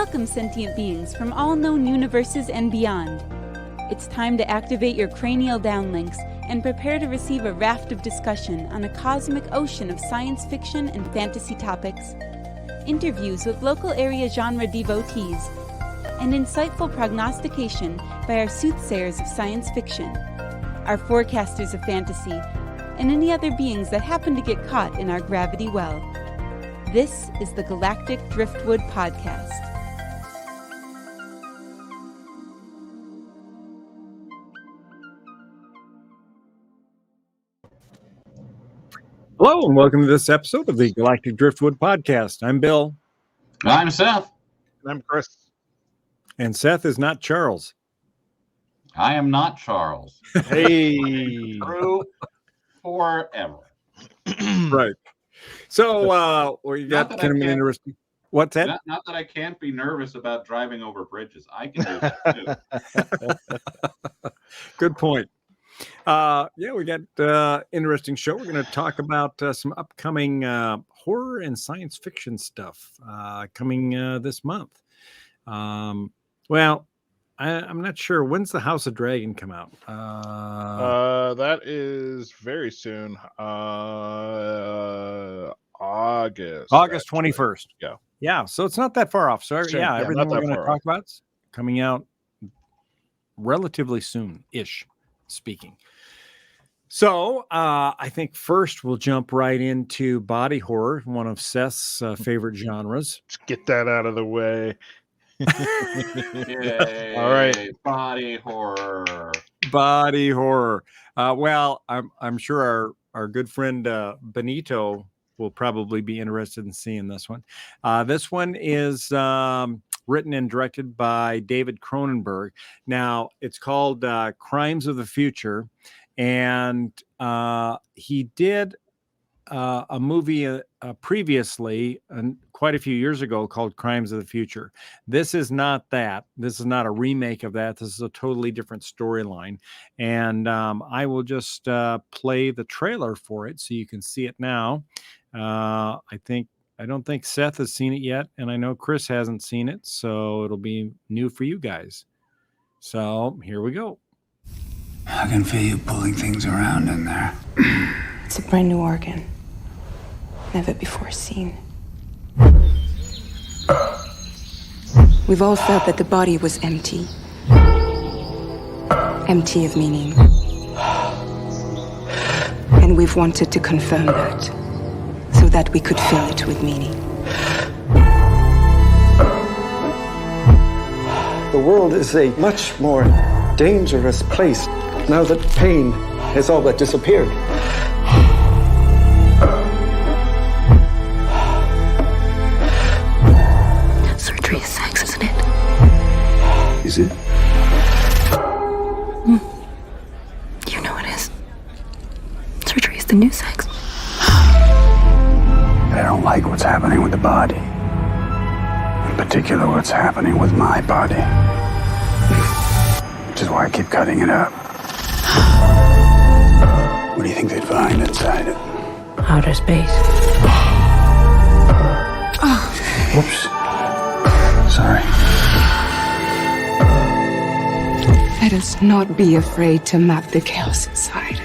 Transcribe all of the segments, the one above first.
Welcome, sentient beings from all known universes and beyond. It's time to activate your cranial downlinks and prepare to receive a raft of discussion on a cosmic ocean of science fiction and fantasy topics, interviews with local area genre devotees, and insightful prognostication by our soothsayers of science fiction, our forecasters of fantasy, and any other beings that happen to get caught in our gravity well. This is the Galactic Driftwood Podcast. Hello, and welcome to this episode of the Galactic Driftwood Podcast. I'm Bill. I'm Seth. And I'm Chris. And Seth is not Charles. I am not Charles. Hey. True forever. Right. So we got kind of an interesting. What's that? Not that I can't be nervous about driving over bridges. I can do that too. Good point. We got interesting show. We're going to talk about some upcoming horror and science fiction stuff coming this month. I'm not sure. When's the House of Dragon come out? That is very soon. August 21st. Yeah. Yeah. So it's not that far off. So everything we're going to talk about is coming out relatively soon-ish, speaking. So I think first we'll jump right into body horror, one of Seth's favorite genres. Let's get that out of the way. Yay, all right. Body horror. Body horror. I'm sure our good friend Benito will probably be interested in seeing this one. This one is written and directed by David Cronenberg. Now, it's called Crimes of the Future, and he did a movie previously, quite a few years ago, called Crimes of the Future. This is not that. This is not a remake of that. This is a totally different storyline. And I will just play the trailer for it so you can see it now. I don't think Seth has seen it yet, and I know Chris hasn't seen it, so it'll be new for you guys. So here we go. I can feel you pulling things around in there. It's a brand new organ. Never before seen. We've all felt that the body was empty. Empty of meaning. And we've wanted to confirm that, so that we could fill it with meaning. The world is a much more dangerous place now that pain has all but disappeared. Surgery is sex, isn't it? Is it? You know it is. Surgery is the new sex. I don't like what's happening with the body. In particular, what's happening with my body. Which is why I keep cutting it up. What do you think they'd find inside it? Outer space. Whoops. Sorry. Let us not be afraid to map the chaos inside.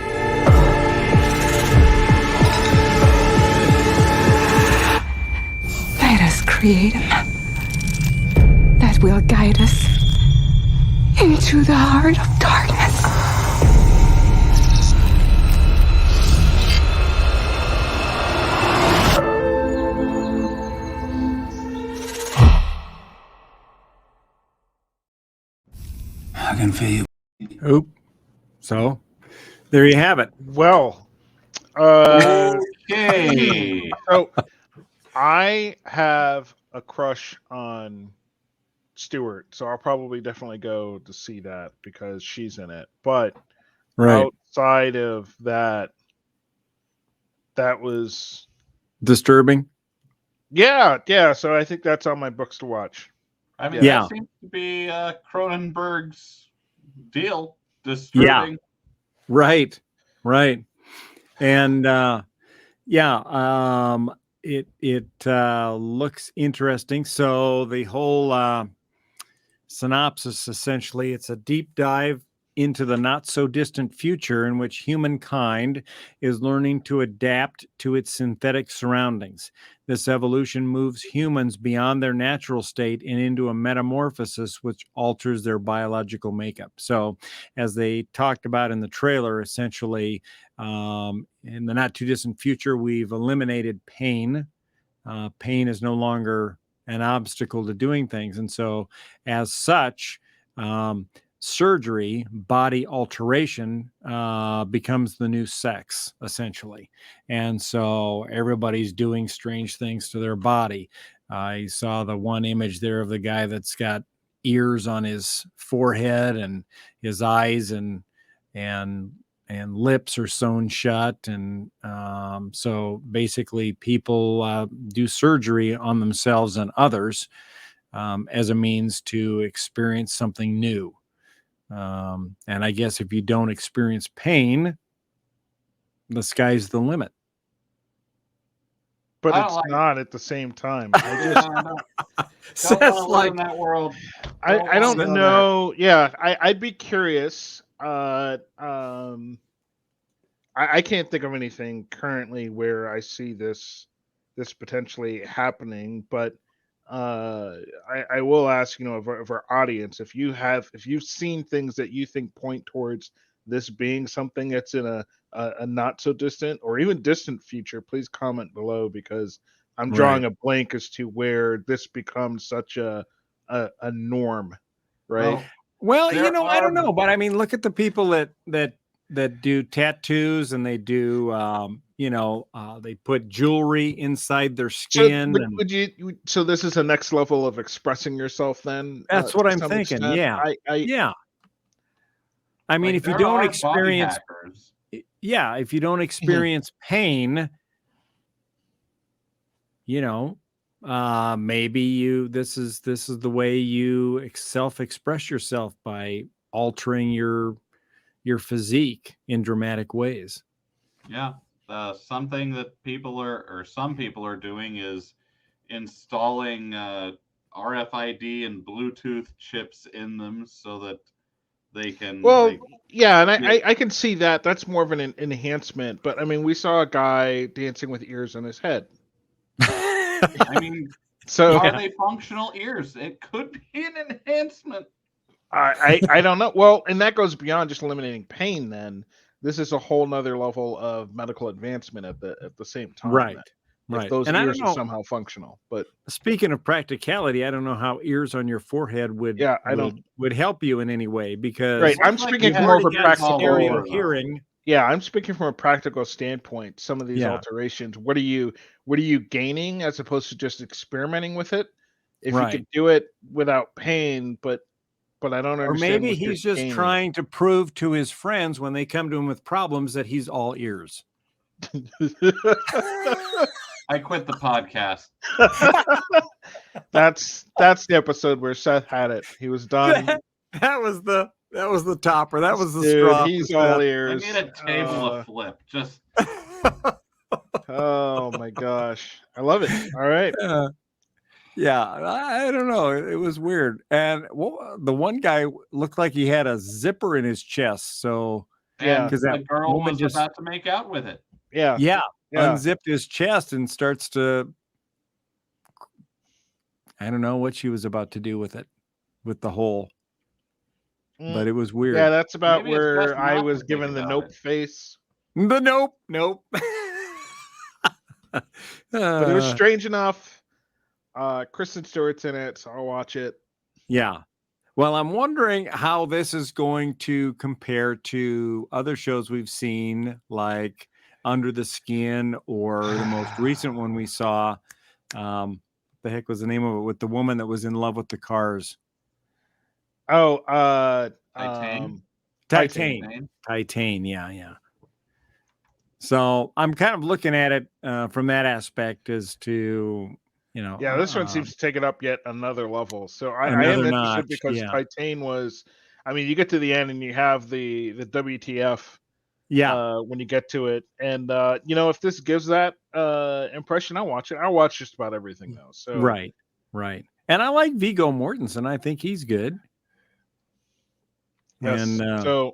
Let us create a map that will guide us into the heart of darkness. I can feel you. So there you have it. Well, Okay. so I have a crush on Stewart, so I'll probably definitely go to see that because she's in it. But outside of that, that was Disturbing. yeah. So I think that's on my books to watch. I mean, Yeah. that seems to be Cronenberg's deal. Disturbing. Right. And looks interesting. So the whole synopsis, essentially, it's a deep dive into the not so distant future in which humankind is learning to adapt to its synthetic surroundings. This evolution moves humans beyond their natural state and into a metamorphosis which alters their biological makeup. So, as they talked about in the trailer, essentially, in the not too distant future, we've eliminated pain. Pain is no longer an obstacle to doing things. And so, as such, surgery, body alteration, becomes the new sex, essentially. And so everybody's doing strange things to their body. You saw the one image there of the guy that's got ears on his forehead, and his eyes and lips are sewn shut. And so basically people do surgery on themselves and others as a means to experience something new. And I guess if you don't experience pain, the sky's the limit. But I don't it's like- not at the same time. I just Don't wanna live in that world. I don't wanna know. Yeah, I'd be curious. I can't think of anything currently where I see this potentially happening, but I will ask, of our audience, if you've seen things that you think point towards this being something that's in a not so distant or even distant future, please comment below, because I'm drawing a blank as to where this becomes such a norm, right? Well, There I don't are- know, but I mean, look at the people that do tattoos, and they do, they put jewelry inside their skin. So this is the next level of expressing yourself then? That's To what I'm some thinking. extent? Yeah. Yeah. I mean, Like, if you there don't are body experience, hackers. if you don't experience pain, maybe this is the way you self-express yourself, by altering your physique in dramatic ways. Yeah. Something that some people are doing is installing RFID and Bluetooth chips in them so that they can. Well, yeah, and I can see that. That's more of an enhancement. But I mean, we saw a guy dancing with ears on his head. I mean, So are they functional ears? It could be an enhancement. I don't know. Well, and that goes beyond just eliminating pain. Then this is a whole nother level of medical advancement at the same time. Right. then, Right. If those And I ears don't are know, somehow functional, but speaking of practicality, I don't know how ears on your forehead would help you in any way, because right. I'm Looks like speaking you from more of a already got practical. stereo hearing. Yeah, I'm speaking from a practical standpoint. Some of these Yeah. alterations, what are you gaining as opposed to just experimenting with it? If you Right. could do it without pain, but I don't Or understand. maybe what you're he's just gaining. trying to prove to his friends when they come to him with problems that he's all ears. I quit the podcast. That's the episode where Seth had it. He was done. That was the topper. That was the Dude, straw. he's for all Seth. I ears. need a table of flip. Just Oh my gosh, I love it. All right. Yeah, I don't know. It was weird. And the one guy looked like he had a zipper in his chest. So Yeah. and 'cause the that girl woman was just- about to make out with it. Yeah. yeah, Yeah. unzipped his chest and starts to. I don't know what she was about to do with it, with the hole, but it was weird. Yeah, that's about Maybe it's best where I not was to think given the about nope it. face. The nope. But it was strange enough. Kristen Stewart's in it, so I'll watch it. Yeah. Well, I'm wondering how this is going to compare to other shows we've seen, like Under the Skin, or the most recent one we saw. The heck was the name of it, with the woman that was in love with the cars? Oh, Titan? Titan. Yeah. So I'm kind of looking at it from that aspect as to, yeah, this one seems to take it up yet another level. So I am another interested notch, because yeah. Titan was. I mean, you get to the end and you have the WTF Yeah. when you get to it. And if this gives that impression, I'll watch it. I'll watch just about everything though. So Right. And I like Viggo Mortensen. I think he's good. yes. And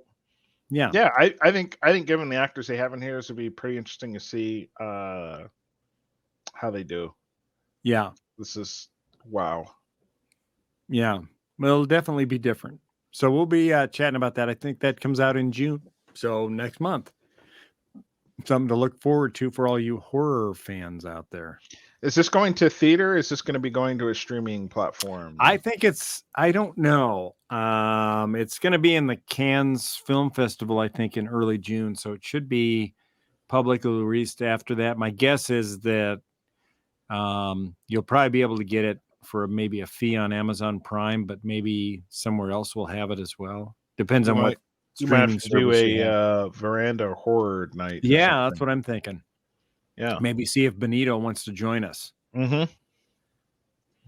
Yeah, I think given the actors they have in here, this would be pretty interesting to see how they do. Yeah. This is wow. Yeah. Well, it'll definitely be different. So we'll be chatting about that. I think that comes out in June. So next month. Something to look forward to for all you horror fans out there. Is this going to theater? Is this going to be going to a streaming platform? I think I don't know. It's going to be in the Cannes Film Festival, I think, in early June. So it should be publicly released after that. My guess is that you'll probably be able to get it for maybe a fee on Amazon Prime, but maybe somewhere else will have it as well. Depends on what you might have streaming to do service you have. a veranda horror night. Yeah, that's what I'm thinking. Yeah. Maybe see if Benito wants to join us. Mm-hmm.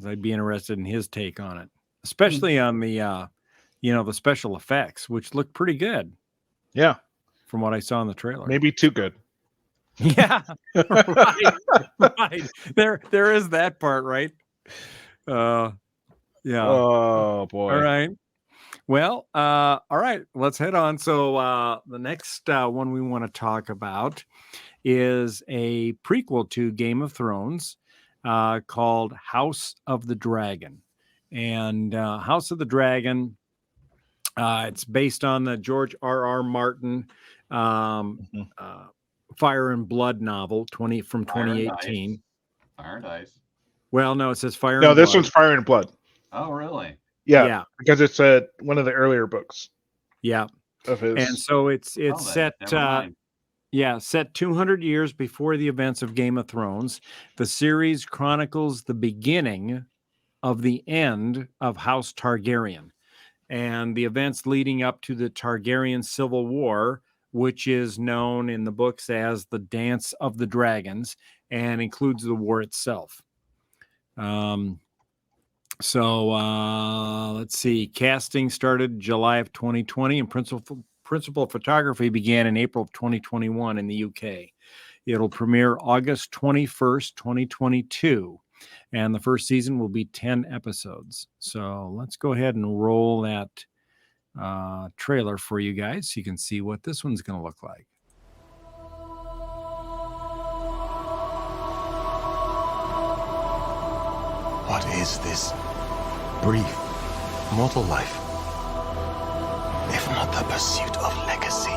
I'd be interested in his take on it, especially on the, the special effects, which look pretty good. Yeah. From what I saw in the trailer. Maybe too good. Yeah. Right. There is that part, right? Yeah. Oh boy. All right. Well, all right, let's head on. So the next one we want to talk about is a prequel to Game of Thrones called House of the Dragon. And House of the Dragon, it's based on the George R.R. Martin Fire and Blood novel from 2018. Fire and Ice. Well, no, it says Fire and Blood. No, this Blood. one's Fire and Blood. Oh, really? Yeah. Because it's one of the earlier books. Yeah. Of his. And so it's set set 200 years before the events of Game of Thrones. The series chronicles the beginning of the end of House Targaryen and the events leading up to the Targaryen Civil War, which is known in the books as the Dance of the Dragons and includes the war itself. So let's see. Casting started July of 2020 and principal photography began in April of 2021 in the UK. It'll premiere August 21st, 2022. And the first season will be 10 episodes. So let's go ahead and roll that trailer for you guys so you can see what this one's going to look like. What is this brief mortal life, if not the pursuit of legacy?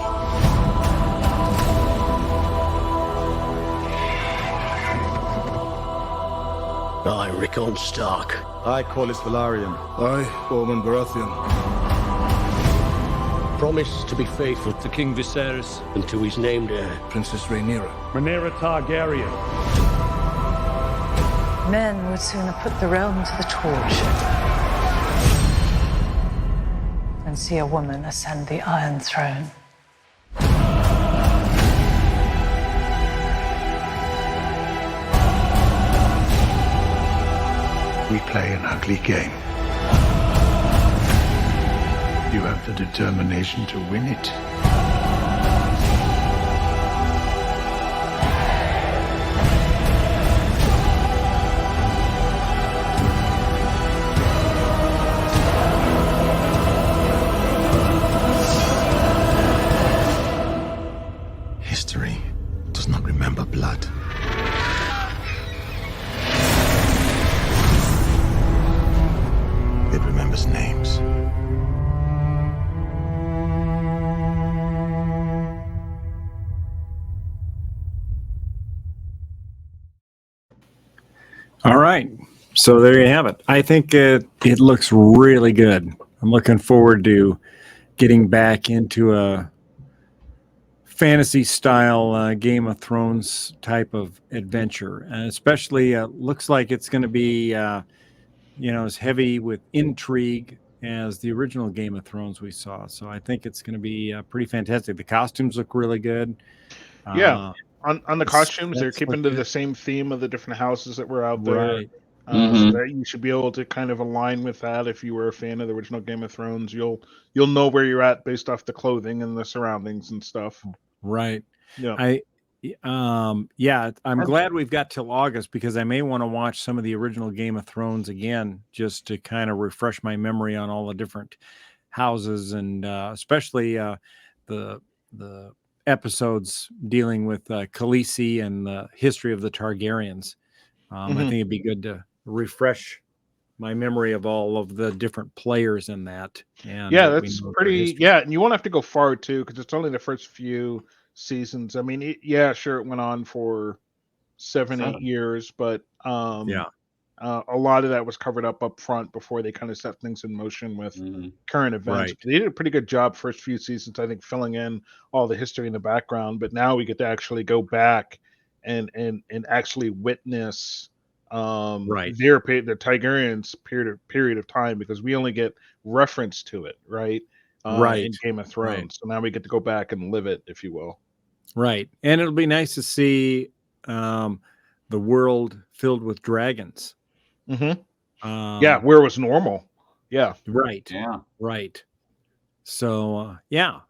I, Rickon Stark. I, Corlys Velaryon. I, Ormond Baratheon. Promise to be faithful to King Viserys and to his named heir, Princess Rhaenyra. Rhaenyra Targaryen. Men would sooner put the realm to the torch than see a woman ascend the Iron Throne. We play an ugly game. You have the determination to win it. History does not remember blood. It remembers names. All right. So there you have it. I think it looks really good. I'm looking forward to getting back into a fantasy style Game of Thrones type of adventure. And especially looks like it's going to be, as heavy with intrigue as the original Game of Thrones we saw. So I think it's going to be pretty fantastic. The costumes look really good. Yeah. On the costumes, they're keeping to the same theme of the different houses that were out there. Right. So that you should be able to kind of align with that. If you were a fan of the original Game of Thrones, you'll know where you're at based off the clothing and the surroundings and stuff. Right. Yeah. I'm glad we've got till August because I may want to watch some of the original Game of Thrones again just to kind of refresh my memory on all the different houses and especially the episodes dealing with Khaleesi and the history of the Targaryens. I think it'd be good to refresh my memory of all of the different players in that. And that's pretty. Yeah, and you won't have to go far too because it's only the first few seasons. I mean, sure, it went on for 7-8 years, but a lot of that was covered up front before they kind of set things in motion with current events. Right. They did a pretty good job first few seasons, I think, filling in all the history in the background. But now we get to actually go back and actually witness the Targaryens period of time because we only get reference to it, right? In Game of Thrones. Right. So now we get to go back and live it, if you will. Right. And it'll be nice to see the world filled with dragons. Mm-hmm. Where it was normal. Yeah. Right. Yeah. Right. So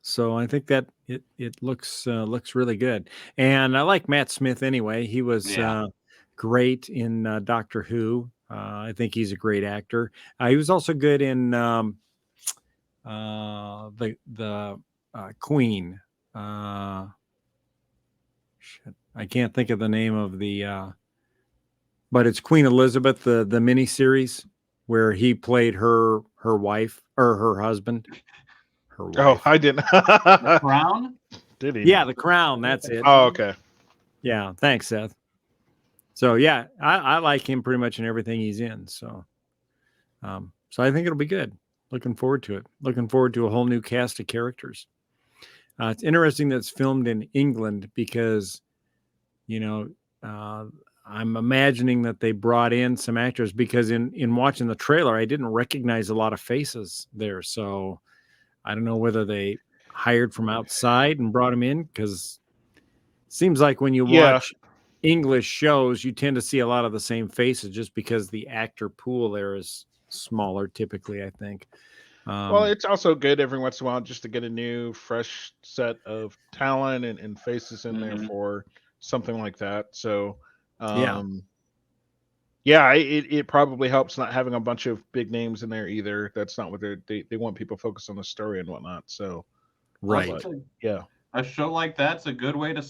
so I think that it looks really good. And I like Matt Smith anyway. He was great in Doctor Who. I think he's a great actor. He was also good in the Queen. I can't think of the name of the but it's Queen Elizabeth, the miniseries where he played her wife or her husband. Her wife. Oh, I didn't. The Crown? Did he? Yeah, The Crown. That's it. Oh, okay. Yeah, thanks, Seth. So yeah, I like him pretty much in everything he's in. So, so I think it'll be good. Looking forward to it. Looking forward to a whole new cast of characters. It's interesting that it's filmed in England because, I'm imagining that they brought in some actors because in watching the trailer, I didn't recognize a lot of faces there. So I don't know whether they hired from outside and brought them in because it seems like when you watch English shows, you tend to see a lot of the same faces just because the actor pool there is smaller typically, I think. Well, it's also good every once in a while just to get a new, fresh set of talent and faces in there for something like that. So, it probably helps not having a bunch of big names in there either. That's not what they want people focused on the story and whatnot. So, right. But, a show like that's a good way to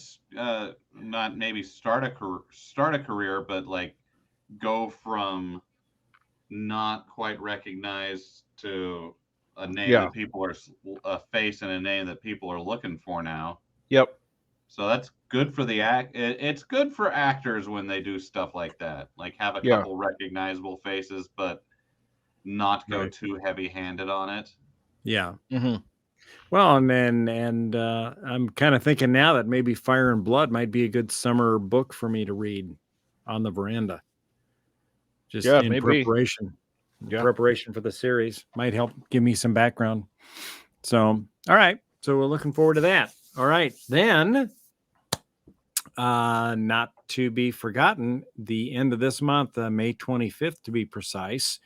not maybe start a career, but like go from not quite recognized to a name that people are a face and a name that people are looking for now. Yep. So that's good for the it's good for actors when they do stuff like that, like have a couple recognizable faces, but not go too heavy-handed on it. Yeah. Mm-hmm. Well, and I'm kind of thinking now that maybe Fire and Blood might be a good summer book for me to read on the veranda. Just in preparation. Preparation for the series might help give me some background. So, all right. So we're looking forward to that. All right. Then, not to be forgotten, the end of this month, May 25th to be precise,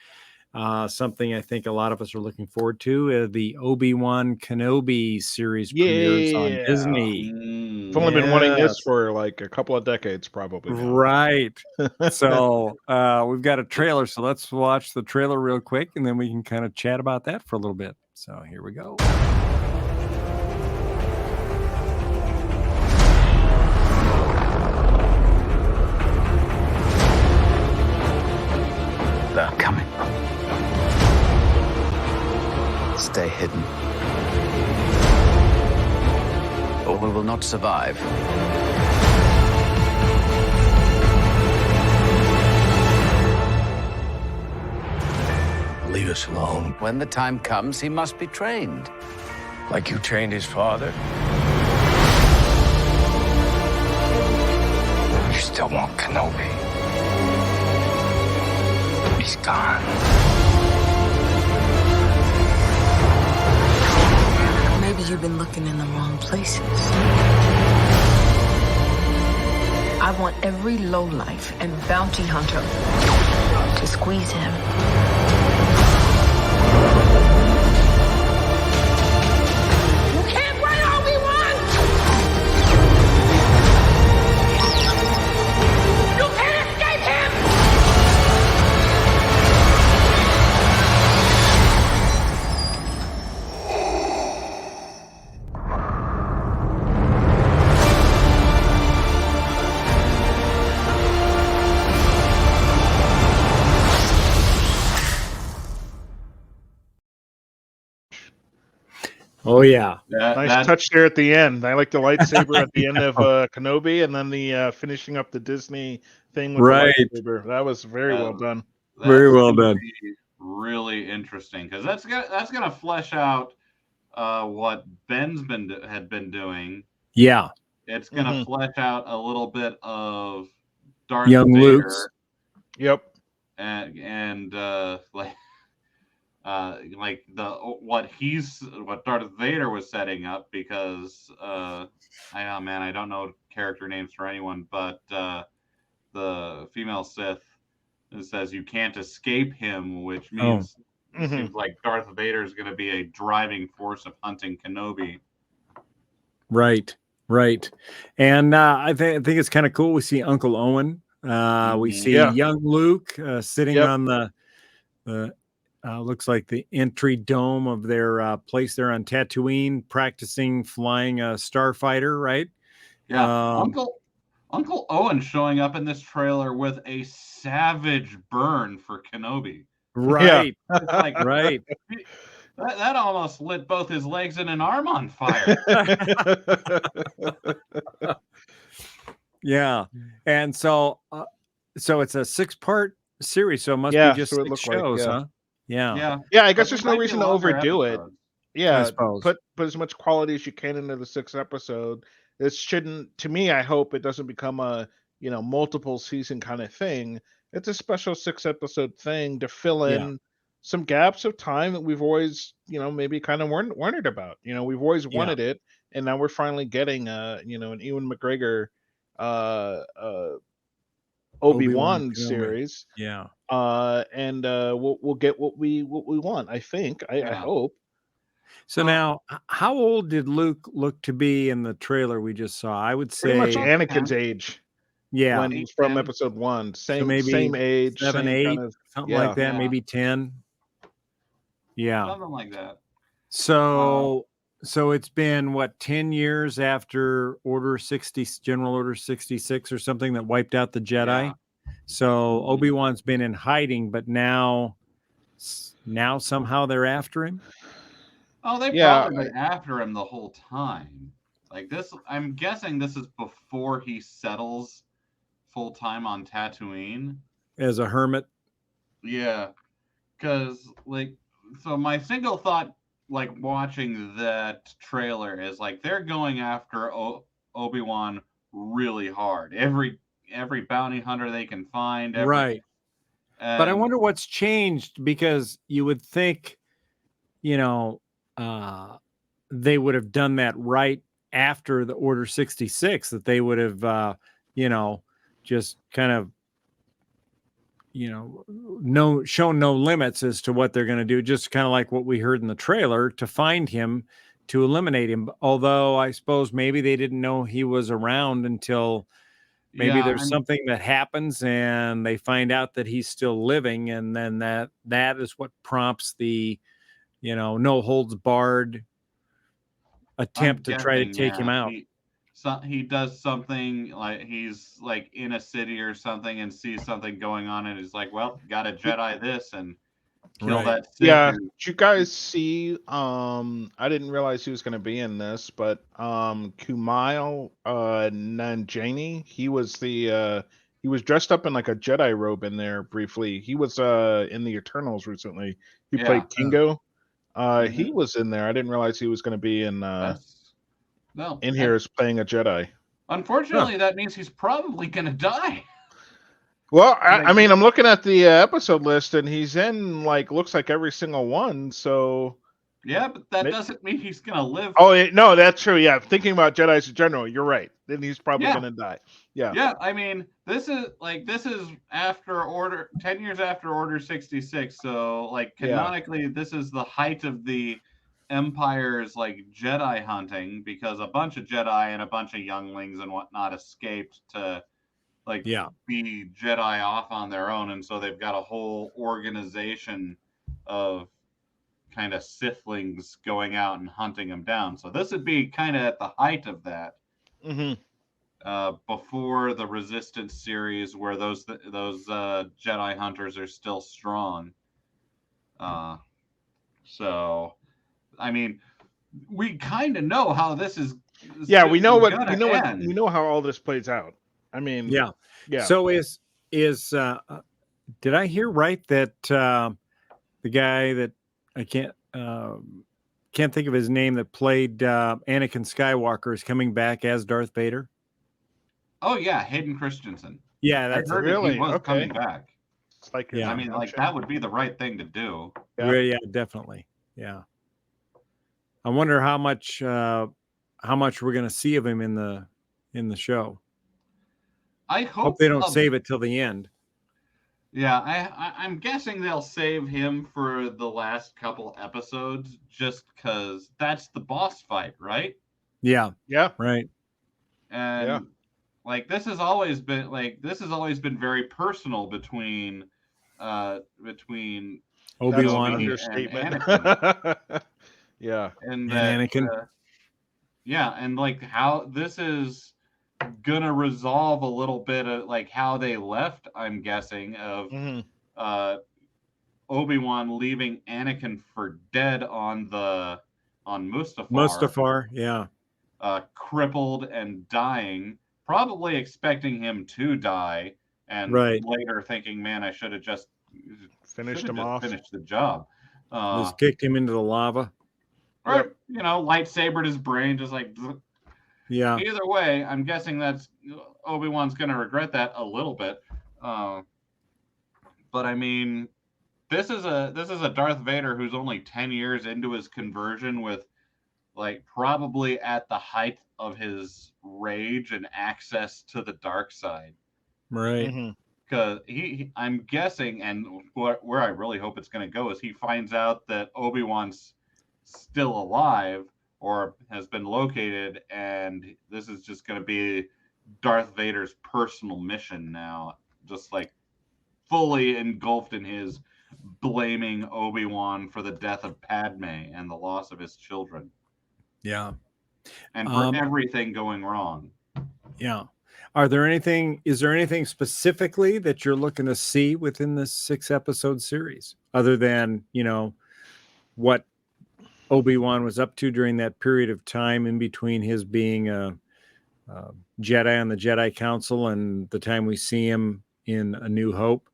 something I think a lot of us are looking forward to, the Obi-Wan Kenobi series premieres on Disney. I've only been wanting this for like a couple of decades, probably. Now. Right. So we've got a trailer. So let's watch the trailer real quick, and then we can kind of chat about that for a little bit. So here we go. They're coming. Stay hidden, or we will not survive. Leave us alone. When the time comes, he must be trained. Like you trained his father? You still want Kenobi. He's gone. Maybe you've been looking in the wrong places. I want every lowlife and bounty hunter to squeeze him. You can't run, Obi-Wan! Oh yeah. Nice touch there at the end. I like the lightsaber at the end of Kenobi, and then the finishing up the Disney thing with the lightsaber. That was very well done. Very well done. Really interesting because that's gonna flesh out what Ben's had been doing. Yeah. It's gonna flesh out a little bit of Darth Young Vader. Luke's. Yep. And what Darth Vader was setting up because I don't know character names for anyone, but the female Sith says you can't escape him, which means it seems like Darth Vader is going to be a driving force of hunting Kenobi. Right. And I think it's kind of cool. We see Uncle Owen. We see young Luke sitting on the looks like the entry dome of their place there on Tatooine, practicing flying a starfighter, right? Yeah. Uncle Owen showing up in this trailer with a savage burn for Kenobi. Right. It's like, right. That almost lit both his legs and an arm on fire. Yeah. And so it's a 6-part series, so it must be just 6 shows, huh? Yeah. I guess there's no reason to overdo it. Yeah, I suppose. put as much quality as you can into the 6th episode. This shouldn't, to me, I hope it doesn't become a multiple season kind of thing. It's a special 6-episode thing to fill in some gaps of time that we've always maybe kind of wondered about. We've always wanted it, and now we're finally getting an Ewan McGregor Obi-Wan series. Yeah. And we'll get what we want. I think. I hope. So now, how old did Luke look to be in the trailer we just saw? I would say pretty much Anakin's age. Yeah, when from episode 1, same maybe same age, 7, same 8, kind of, something like that. Maybe 10. Yeah, something like that. So it's been 10 years after General Order 66 or something that wiped out the Jedi. Yeah. So Obi-Wan's been in hiding, but now somehow they're after him. Oh, they've probably been after him the whole time. Like this, I'm guessing this is before he settles full time on Tatooine as a hermit. Yeah, because so my single thought, watching that trailer, is they're going after Obi-Wan really hard. Every bounty hunter they can find. Right. But I wonder what's changed, because you would think, they would have done that right after the Order 66, that they would have, just kind of, shown no limits as to what they're going to do, just kind of like what we heard in the trailer, to find him, to eliminate him. Although I suppose maybe they didn't know he was around until maybe there's something that happens and they find out that he's still living. And then that is what prompts the, no holds barred attempt to try to take him out. He does something, he's in a city or something and sees something going on, and he's like, well, got to Jedi this and kill that Sith. Yeah. Did you guys see, I didn't realize he was going to be in this, but Kumail Nanjiani, he was he was dressed up in a Jedi robe in there briefly. He was in the Eternals recently. He played Kingo. He was in there. I didn't realize he was going to be in here as playing a Jedi. Unfortunately, that means he's probably going to die. Well, I mean, I'm looking at the episode list, and he's in looks like every single one. So yeah, but that doesn't mean he's going to live. Oh no, that's true. Yeah, thinking about Jedi's in general, you're right. Then he's probably going to die. Yeah. I mean, this is after 10 years after Order 66. So canonically, this is the height of the Empire's Jedi hunting, because a bunch of Jedi and a bunch of younglings and whatnot escaped to be Jedi off on their own, and so they've got a whole organization of kind of Sithlings going out and hunting them down. So this would be kind of at the height of that. Before the Resistance series, where those Jedi hunters are still strong. So I mean, we kind of know how this is. Yeah, we know end. we know how all this plays out. I mean, Yeah. yeah. So did I hear right that the guy that I can't think of his name that played Anakin Skywalker is coming back as Darth Vader? Oh yeah, Hayden Christensen. Yeah, that's I heard that really he was okay. coming back. It's like Yeah. I mean, like that would be the right thing to do. Yeah, yeah, definitely. Yeah. I wonder how much we're going to see of him in the show. I hope they don't save it till the end. Yeah, I'm guessing they'll save him for the last couple episodes, just because that's the boss fight, right? Yeah. Yeah. Right. And like this has always been very personal between Obi-Wan and understatement. Anakin. Yeah. And Anakin. Yeah, and like how this is gonna resolve a little bit of like how they left, I'm guessing, of Obi-Wan leaving Anakin for dead on Mustafar. Mustafar, yeah. Crippled and dying, probably expecting him to die, and later thinking, man, I should have just finished him off. Finished the job. Just kicked him into the lava. Or, lightsabered his brain, just like... Yeah. Either way, I'm guessing that's Obi-Wan's going to regret that a little bit. But I mean, this is a Darth Vader who's only 10 years into his conversion, with like probably at the height of his rage and access to the dark side. Right. Because I'm guessing, and where I really hope it's going to go is he finds out that Obi-Wan's still alive or has been located, and this is just going to be Darth Vader's personal mission now, just like fully engulfed in his blaming Obi-Wan for the death of Padme and the loss of his children. Yeah. And for everything going wrong. Yeah. Is there anything specifically that you're looking to see within this 6-episode series, other than, what Obi-Wan was up to during that period of time in between his being a Jedi on the Jedi Council and the time we see him in A New Hope?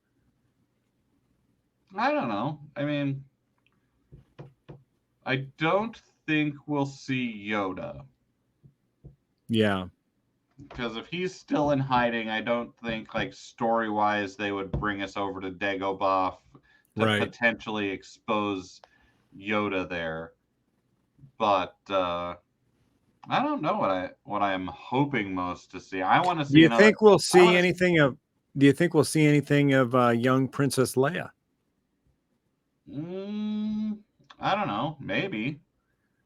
I don't know. I mean, I don't think we'll see Yoda. Yeah. Because if he's still in hiding, I don't think, like, story-wise, they would bring us over to Dagobah to potentially expose Yoda there. But I don't know what I'm hoping most to see. I want to see. Do you think we'll see anything of young Princess Leia? I don't know. Maybe.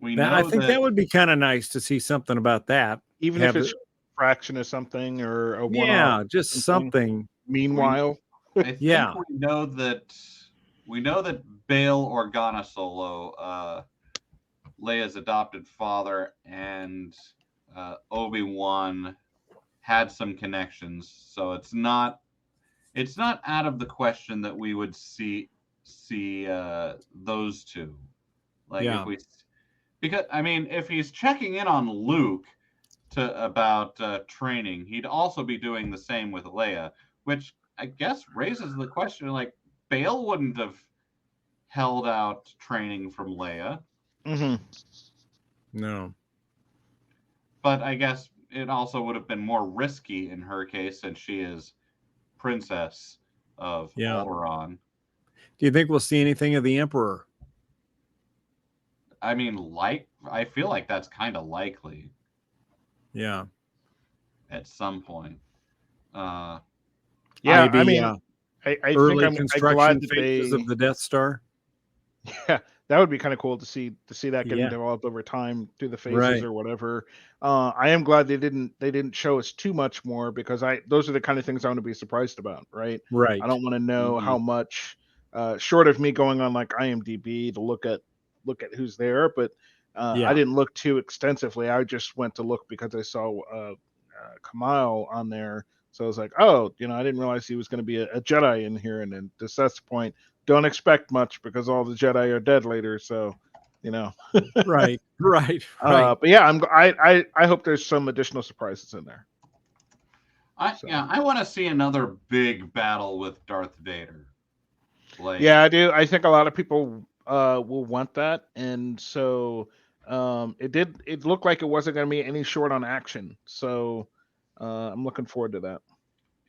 I think that would be kind of nice to see something about that. Even if it's a fraction of something or a one-off. Yeah, just something. Meanwhile, I think we know that Bail Organa Solo, Leia's adopted father, and Obi-Wan had some connections, so it's not out of the question that we would see those two. Because I mean, if he's checking in on Luke about training, he'd also be doing the same with Leia, which I guess raises the question, like, Bail wouldn't have held out training from Leia. No. But I guess it also would have been more risky in her case, since she is princess of Alderaan. Do you think we'll see anything of the Emperor? I mean, I feel like that's kind of likely. Yeah. At some point. Yeah, maybe, I mean, I early think I'm construction glad that phases of the Death Star. Yeah, that would be kind of cool to see that getting developed over time through the phases or whatever. I am glad they didn't show us too much more, because those are the kind of things I want to be surprised about, right? Right. I don't want to know how much, short of me going on like IMDb to look at who's there, but I didn't look too extensively. I just went to look because I saw Kamal on there. So I was like, oh, I didn't realize he was going to be a Jedi in here. And then to Seth's point, don't expect much, because all the Jedi are dead later. So you know. Right. Right. But yeah, I hope there's some additional surprises in there. I want to see another big battle with Darth Vader. Yeah, I do. I think a lot of people will want that, and so it looked like it wasn't going to be any short on action. So I'm looking forward to that.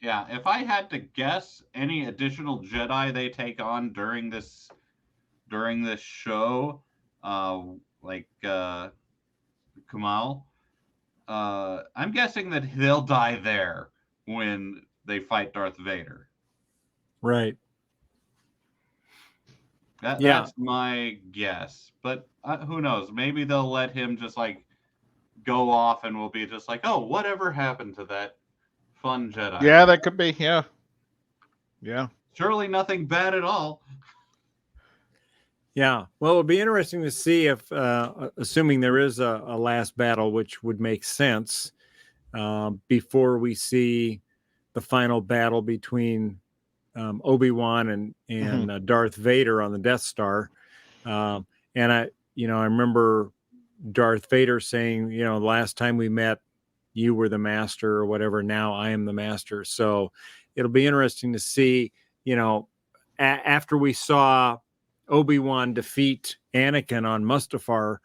Yeah, if I had to guess, any additional Jedi they take on during this show, like Kamal, I'm guessing that they'll die there when they fight Darth Vader. Right. That's my guess, but who knows? Maybe they'll let him just like go off, and we'll be just like, oh, whatever happened to that fun Jedi? Yeah, that could be. Yeah. Surely nothing bad at all. Yeah. Well, it'll be interesting to see if, assuming there is a last battle, which would make sense, before we see the final battle between Obi-Wan and Darth Vader on the Death Star. And I remember Darth Vader saying, the last time we met, you were the master or whatever. Now I am the master. So it'll be interesting to see, after we saw Obi-Wan defeat Anakin on Mustafar,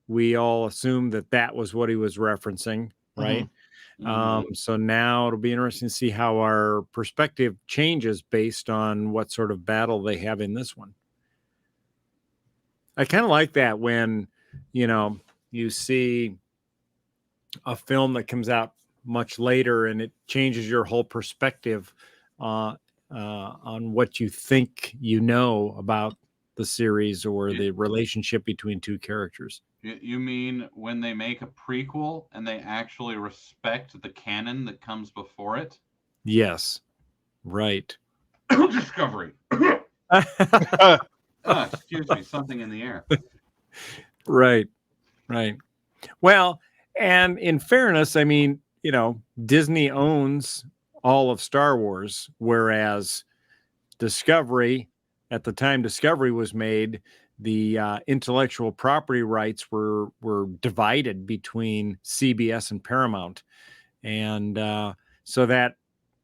we all assumed that was what he was referencing, right? So now it'll be interesting to see how our perspective changes based on what sort of battle they have in this one. I kind of like that when, you see a film that comes out much later and it changes your whole perspective on what you think about the series or the relationship between two characters. You mean when they make a prequel and they actually respect the canon that comes before it? Yes. Right. Discovery. Excuse me, something in the air. Right. Well, and in fairness, I mean, Disney owns all of Star Wars, whereas Discovery, at the time Discovery was made, the intellectual property rights were divided between CBS and Paramount. And so that,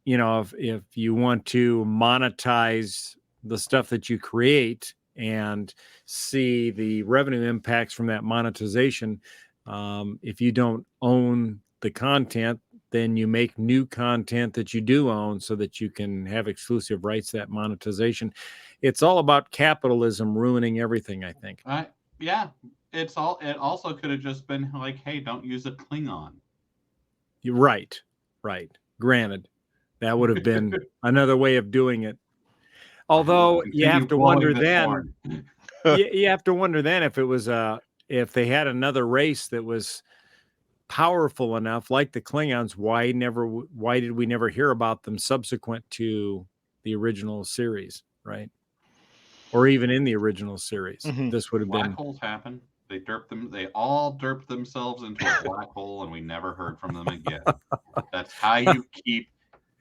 if you want to monetize the stuff that you create and see the revenue impacts from that monetization, if you don't own the content, then you make new content that you do own so that you can have exclusive rights to that monetization. It's all about capitalism ruining everything, I think. Yeah. It also could have just been like, hey, don't use a Klingon. You're right. Granted, that would have been another way of doing it. Although you have to wonder then, you have to wonder then if it was if they had another race that was powerful enough, like the Klingons, why did we never hear about them subsequent to the original series, right? Or even in the original series, this would have been. Black holes happen. They all derped themselves into a black hole, and we never heard from them again. That's how you keep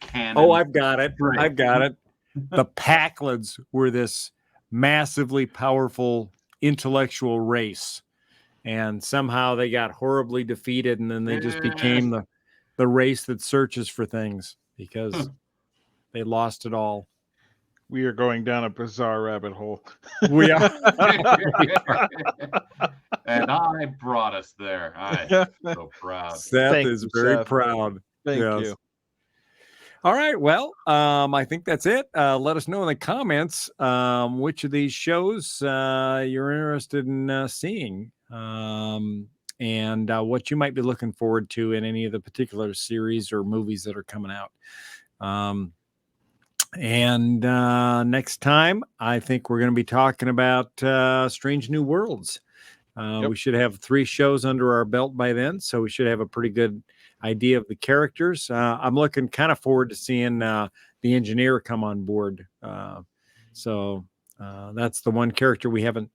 canon. Oh, I've got it. Straight. I've got it. The Pakleds were this massively powerful intellectual race, and somehow they got horribly defeated, and then they just became the race that searches for things because they lost it all. We are going down a bizarre rabbit hole. We are. And I brought us there. I'm so proud. Seth is very proud. Thank you. All right. Well, I think that's it. Let us know in the comments which of these shows you're interested in seeing, and what you might be looking forward to in any of the particular series or movies that are coming out. And next time, I think we're going to be talking about Strange New Worlds. We should have 3 shows under our belt by then, so we should have a pretty good idea of the characters. I'm looking kind of forward to seeing the engineer come on board. So that's the one character we haven't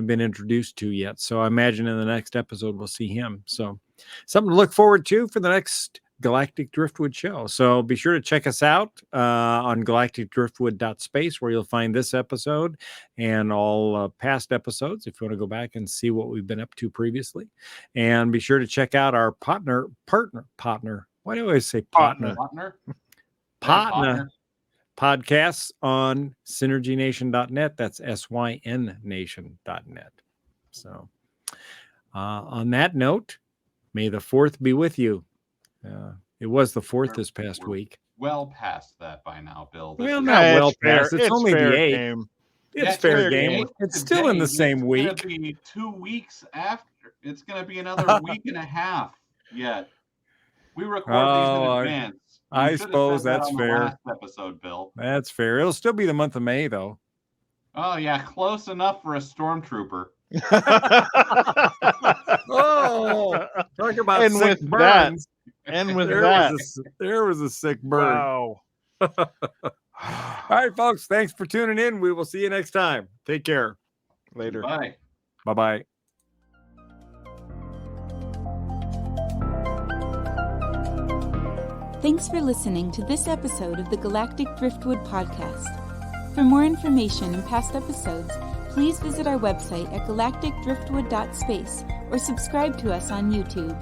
been introduced to yet. So I imagine in the next episode we'll see him. So something to look forward to for the next Galactic Driftwood show. So be sure to check us out on galacticdriftwood.space, where you'll find this episode and all past episodes if you want to go back and see what we've been up to previously. And be sure to check out our partner. Why do I always say partner? Partner podcasts on synergynation.net. That's synnation.net. So on that note, may the 4th be with you. It was the 4th this past week. Well past that by now, Bill. Well, not well past. It's only the 8th. Game. It's fair game. It's still in the same week. It's going to be 2 weeks after. It's going to be another week and a half yet. We record these in advance. I suppose that's fair. Last episode, Bill. That's fair. It'll still be the month of May, though. Oh yeah, close enough for a stormtrooper. Oh, talk about and sick with burns. And with there was a sick burn. Wow. All right, folks. Thanks for tuning in. We will see you next time. Take care. Later. Bye. Bye-bye. Thanks for listening to this episode of the Galactic Driftwood podcast. For more information and past episodes, please visit our website at galacticdriftwood.space or subscribe to us on YouTube.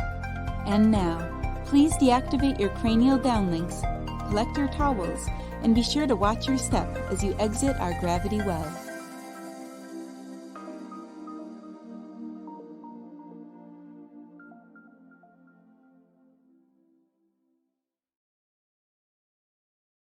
And now, please deactivate your cranial downlinks, collect your towels, and be sure to watch your step as you exit our gravity well.